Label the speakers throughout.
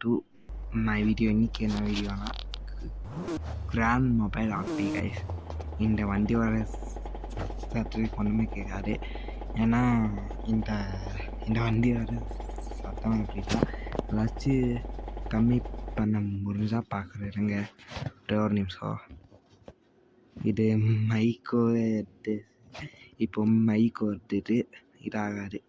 Speaker 1: To my video. இன்றைக்கி என்ன வீடியோனா grand mobile ஆக்டி guys. இந்த வண்டியோட சற்று ஒன்றுமே கேட்காது. ஏன்னா இந்த இந்த வண்டியோட சத்தம் எப்படின்னா ஏதாச்சும் கம்மி பண்ண முடிஞ்சால் பார்க்குறேங்க. ஒரு நிமிஷம். இது மைக்கோ எடுத்து இப்போ மைக்கோ எடுத்துட்டு இதாகாது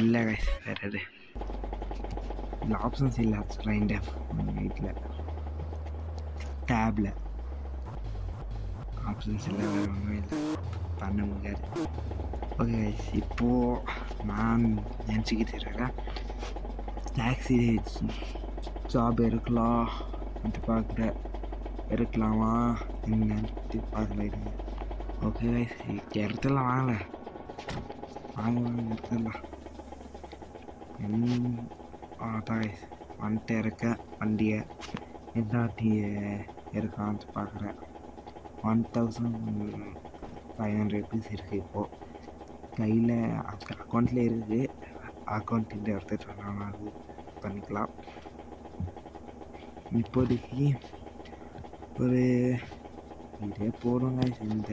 Speaker 1: இல்லை கைஸ். வேறு எது இந்த ஆப்ஷன்ஸ் இல்லை ஆக்சுவலாக இந்த வீட்டில் டேபில் ஆப்ஷன்ஸ் இல்லை, வேறு ஒன்றும் இல்லை, பண்ண முடியாது. ஓகே கைஸ், இப்போது நான் நினச்சிக்கிட்டு இருக்கிறேன் டாக்ஸி ஜாப் இருக்கலாம் வந்து பார்க்குறேன். இருக்கலாமா நினச்சி பார்க்கல இருங்க. ஓகே கைஸ், இடத்துல வாங்க எடுத்துடலாம். அதான் கைஸ் வந்துட்டு இருக்க வண்டியை எந்தாட்டி இருக்கான்னு பார்க்குறேன். 1500 ருபீஸ் இருக்குது இப்போது கையில். அக்கௌண்ட்டில் இருக்குது. அக்கௌண்ட் இந்த எடுத்துகிட்டு வரலாம், அது பண்ணிக்கலாம். இப்போதைக்கு ஒரு இதே போடுங்க இந்த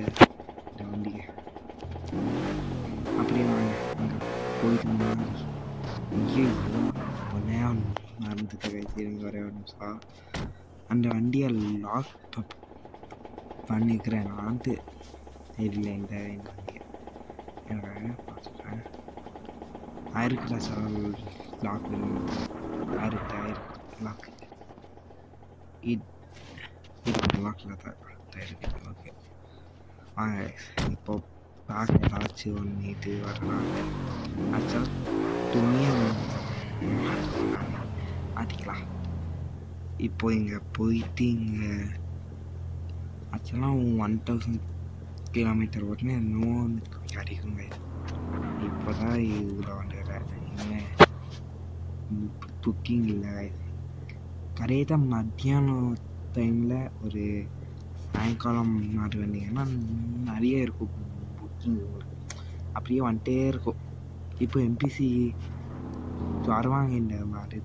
Speaker 1: வண்டிக்கு. அப்படியே வாங்க அங்கே போயிட்டு முன்னாடி இங்கே ஒன்றே மறந்துட்டு கைச்சிருங்க. ஒரே ஒரு நிமிஷம். அந்த வண்டியை லாக் பண்ணிக்கிறேன் நான்ட்டு தெரியல. இந்த வண்டியை எனக்கு பார்த்துக்கிறேன். ஆயிருக்குடா சார் லாக் ஆயிருக்கு லாக்கு இது லாக்கில் தான் இருக்குது. ஓகே வாங்க இப்போ பார்க்க ஏதாச்சும் ஒன்று இது வரலாம். ஆக்சுவலாக துணியை மாற்றிக்கலாம். இப்போ இங்கே போயிட்டு இங்கே ஆக்சுவலாக 1000 கிலோமீட்டர் ஓட்டுனா இன்னும் கிடைக்குங்க. இப்போ தான் இவ்வளோ வந்துடுறேன். இன்னும் புக்கிங் இல்லை. கரெக்டாக மத்தியானம் டைமில் ஒரு சாயங்காலம் மாதிரி வந்தீங்கன்னா நிறைய இருக்கும் புக்கிங் உங்களுக்கு. அப்படியே வந்துட்டே இருக்கும். இப்போ எம்பிசி வருவாங்க இந்த மாதிரி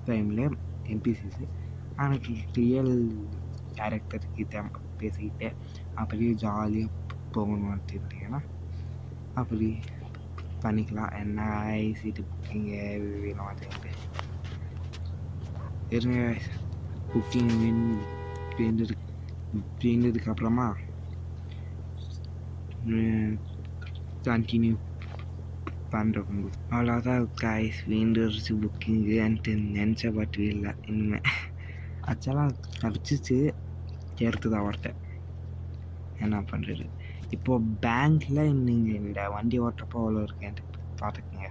Speaker 1: டைமில் எம்பிசிஸு. எனக்கு ரியல் கேரக்டர்கிட்ட பேசிக்கிட்டு அப்படியே ஜாலியாக போகணும்னு இருந்தீங்கன்னா அப்படி பண்ணிக்கலாம். என்ன சீட்டு புக்கிங்கு வேணும் அப்படின்ட்டு இருங்க. புக்கிங் வேண்டதுக்கப்புறமா கண்டினியூ பண்ணுறோம். அவ்வளோதான் காய்ஸ். வேண்டுச்சு புக்கிங்கு அன்ட்டு நினச்ச பாட்டு இல்லை இனிமேல். ஆக்சுவலாக கிடச்சிச்சு எடுத்துதான் அவர்கிட்ட என்ன பண்ணுறது. இப்போது பேங்க்கில் நீங்கள் இந்த வண்டி ஓட்டுறப்போ அவ்வளோ இருக்கேன்ட்டு பார்த்துக்கோங்க.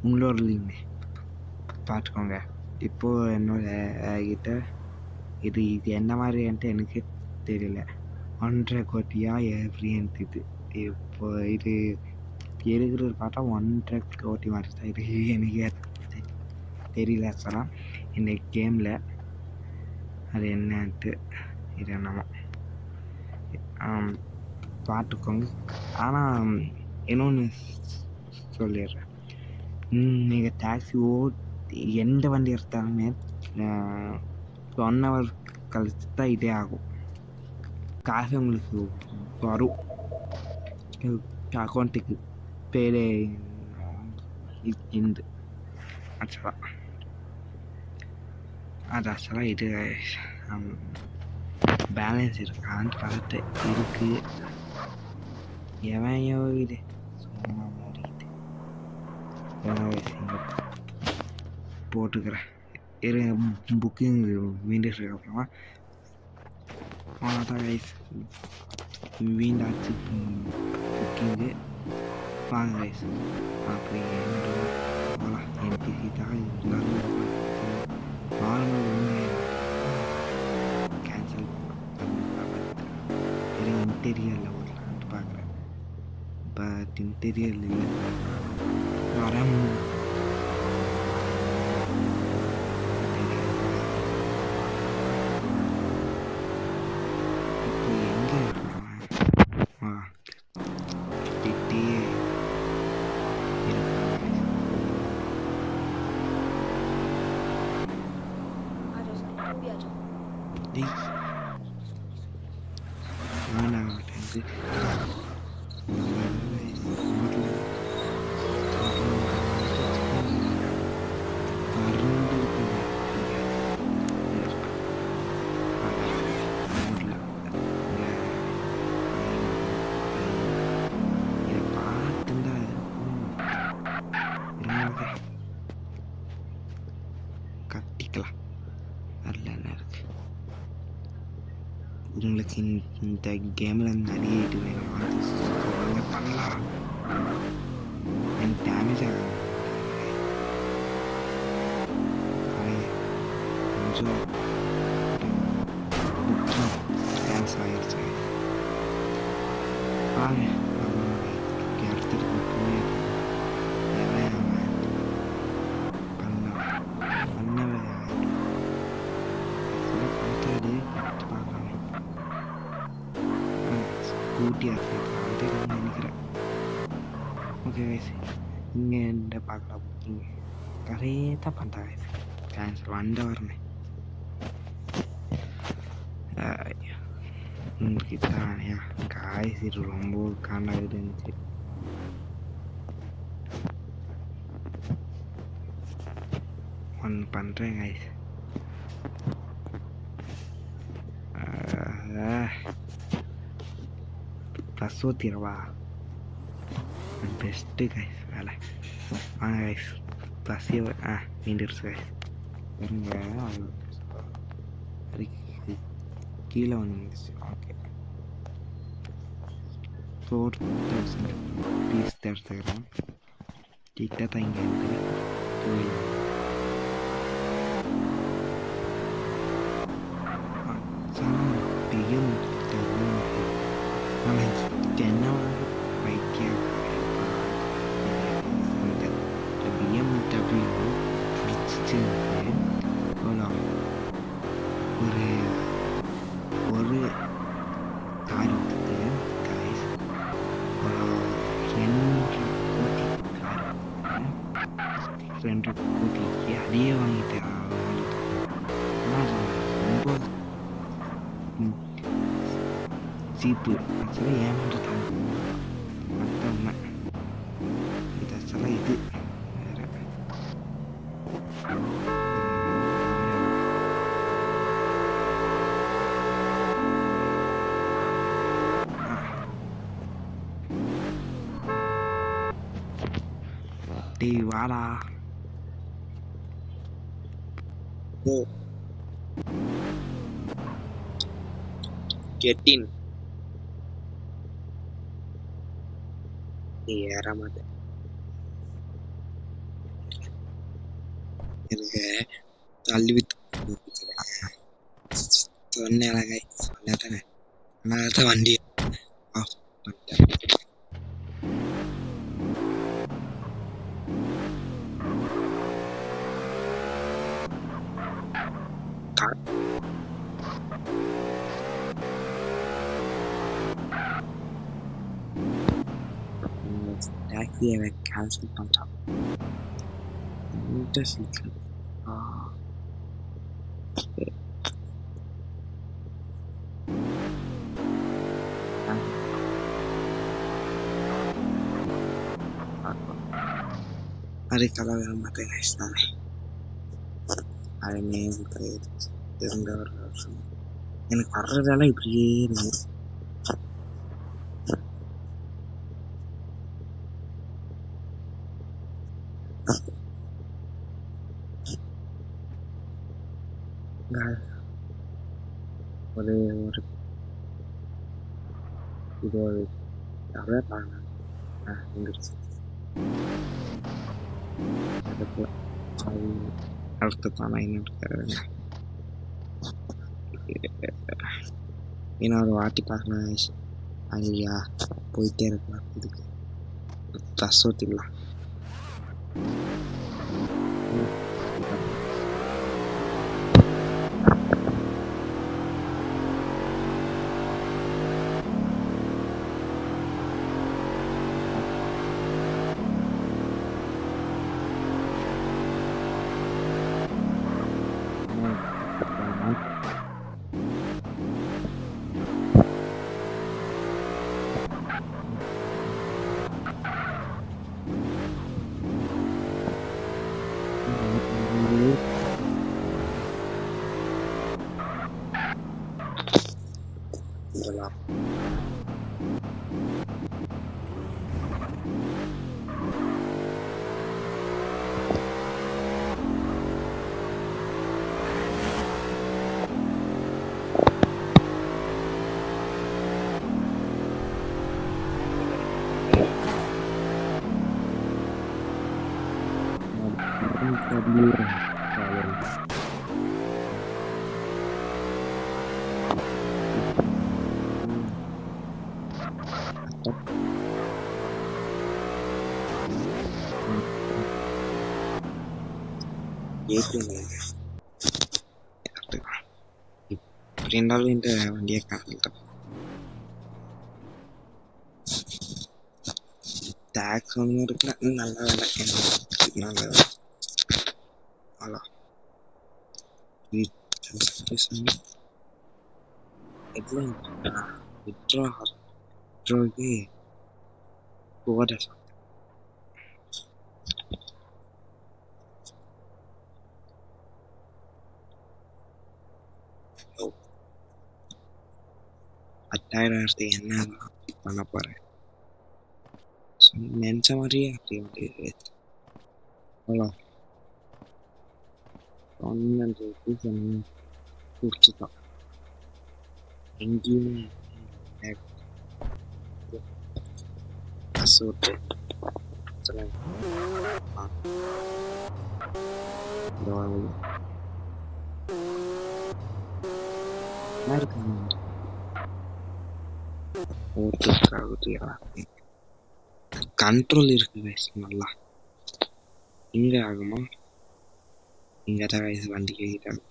Speaker 1: உங்களோடலையுமே பார்த்துக்கோங்க. இப்போது என்னோட கிட்ட இது என்ன மாதிரின்ட்டு எனக்கு தெரியல. 1.5 கோடியாக எப்படின்ட்டு இது இப்போ இது இருக்கிறது பார்த்தா 1.5 கோடி மாதிரி தான் இது. எனக்கே தெரியல ஆக்சுவலாக இந்த கேமில் அது என்னன்ட்டு. இது என்னமோ பார்த்துக்கோங்க. ஆனால் இன்னொன்று சொல்லிடுறேன். நீங்கள் டாக்ஸி எந்த வண்டி எடுத்தாலுமே 1 ஹவர் கழிச்சு தான் இதே ஆகும். காசு உங்களுக்கு வரும் அக்கௌண்ட்டுக்கு பேரே இருந்து. ஆக்சுவலாக அது ஆக்சுவலாக இது பேலன்ஸ் இருக்கான்னு பார்த்து இருக்குது. எவையோ இது சும்மா மூடிட்டு போட்டுக்கிறேன். புக்கிங் வீண்டுறதுக்கப்புறமா அவ்வளோதான் கைஸ். வீண்டாச்சு புக்கிங்கு. வாங்க கைஸ் அப்படி போகலாம். எம்பிசி தான் இருந்தாலும் நார்மல் ஒன்று கேன்சல் பண்ண இன்டீரியரில் ஓட்டலான்ட்டு பார்க்குறேன். பட் இன்டீரியரில் இல்லை வரேன். டேய் வேணாம் வந்து கட்டிக்கலாம். அதில் என்ன இருக்கு? உங்களுக்கு இந்த கேமில் நிறைய இது வேணும், அது சொல்லுங்க பண்ணலாம். எனக்கு டேமேஜ் ஆகும் கொஞ்சம் புக்கிங் கேன்சல் ஆகிடுச்சு. வாங்க இடத்துக்கு போய் பண்ணவே ஸ்கூட்டி அது நினைக்கிறேன். ஓகே கைஸ், இங்கே என்ன பார்க்கலாம், புக்கிங் கரையே தான் பண்ணுறேன் கைஸ். கேன்சல் வந்த வரேன் உங்களுக்கு தான் காய்ச்சி ரொம்ப காண்டாகிட்டு இருந்துச்சு. ஒன்று பண்ணுறேன் கைஸ். ப்ளஸ் ஊற்றிடவா? பெஸ்ட்டு கைஸ் வேலை. வாங்க கைஸ், ப்ளஸ்ஸே மீண்டுருச்சு கைஸ். வருங்க கீழே வந்துச்சு. ஓகே 4000 பீஸ் தான் எடுத்துக்கிறேன். கிட்ட தான் இங்கே இருக்குது. பெரிய என்ன பைக்கியம் BMW பிடிச்சிச்சு. ஒரு கார் எடுத்துட்டு கைஸ் ஒரு 2 கோடிக்கு அதையே வாங்கிட்டு ரொம்ப சீப்பு. ஆக்சுவலாக ஏமாந்துட்டாங்க மற்றவங்க. இது ஆக்சுவலாக இது வேறு டேய் வாடா.
Speaker 2: Get in. ஏற மாட்டேன். எனக்கு தள்ளிவிட்டு சொன்னேன் சொன்னதானே, அதனால தான் வண்டி ஆஃப் பண்ணிட்டேன். டாக்ஸியை கேன்சல் பண்ணிட்டான். இந்த சீக்கிரம் அது கலவை மாட்டேன் கைஸ். தானே அதுமே தெரிந்த ஒரு வருஷம் எனக்கு வர்றதால இப்படியே இருக்கு. ஒரு ஒரு இது ஒரு நிறைய வந்துருச்சு. அடுத்த தானே இன்னொரு வாட்டி பார்க்கலாம். ஐயா போயிட்டே இருக்கலாம். இதுக்கு ப்ளஸ் ஊற்றிடலாம். இதெல்லாம் ஏற்றுங்க இப்படி இருந்தாலும் இந்த வண்டியை காணல டேக்ஸ் ஒன்று இருக்குன்னா நல்ல வேலை நல்ல வேலை அவ்வளோ எவ்வளோ விட்ரோக்கு போட பத்தாயிரத்தி என்ன பண்ண போறேன் நினைச்ச மாதிரியே அப்படி வந்து அவ்வளோ சொன்ன குடிச்சுட்டான் எங்கேயுமே காசு விட்டு கண்ட்ரோல் இருக்கு வயசு நல்லா இங்க ஆகுமா இங்கதான் வயசு வண்டி கேட்டாங்க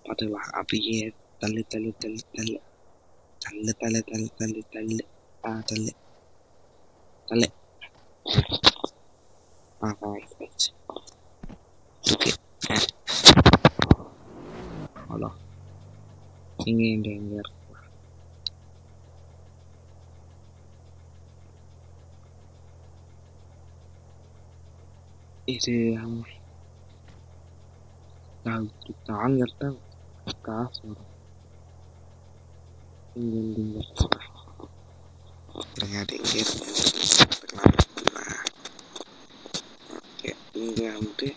Speaker 2: பார்த்துக்கலாம் அப்படியே தள்ளு தள்ளு தள்ளு தள்ளு தள்ளு தள்ளு தள்ளு தள்ளு தள்ளு தள்ளு தள்ளு ஓகே அவ்வளோ இங்க எங்க இருக்கு இது தாங்கறத காசு வரும் இங்க வந்து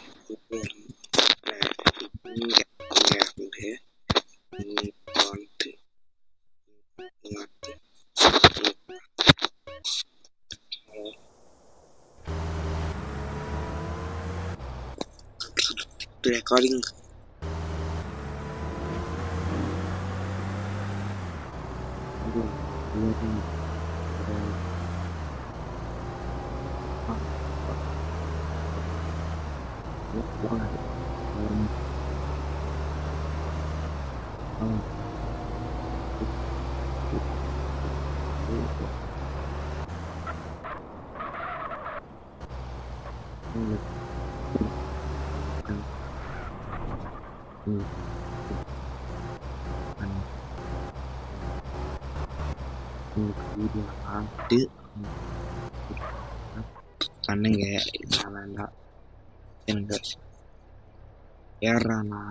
Speaker 2: recording வீடியோ பண்ணுங்க இல்லை வேண்டாம் எனக்கு ஏறானா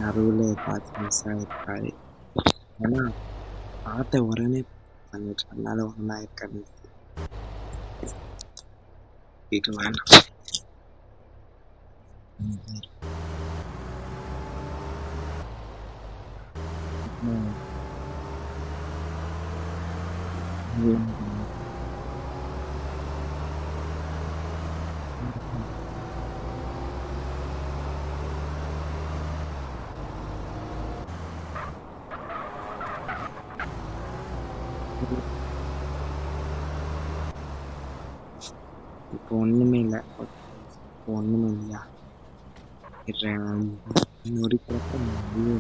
Speaker 2: நடுவில் பார்த்து மிஸ் ஆகிருக்காரு ஏன்னா பார்த்த உடனே பண்ணிட்டு அதனால ஒன்றா இருக்காது இது வேண்டாம் இப்போ ஒண்ணுமே இல்ல. Okay guys. இப்போ ஒண்ணுமே இல்லையா? நொடி பொழுதுல முடிவு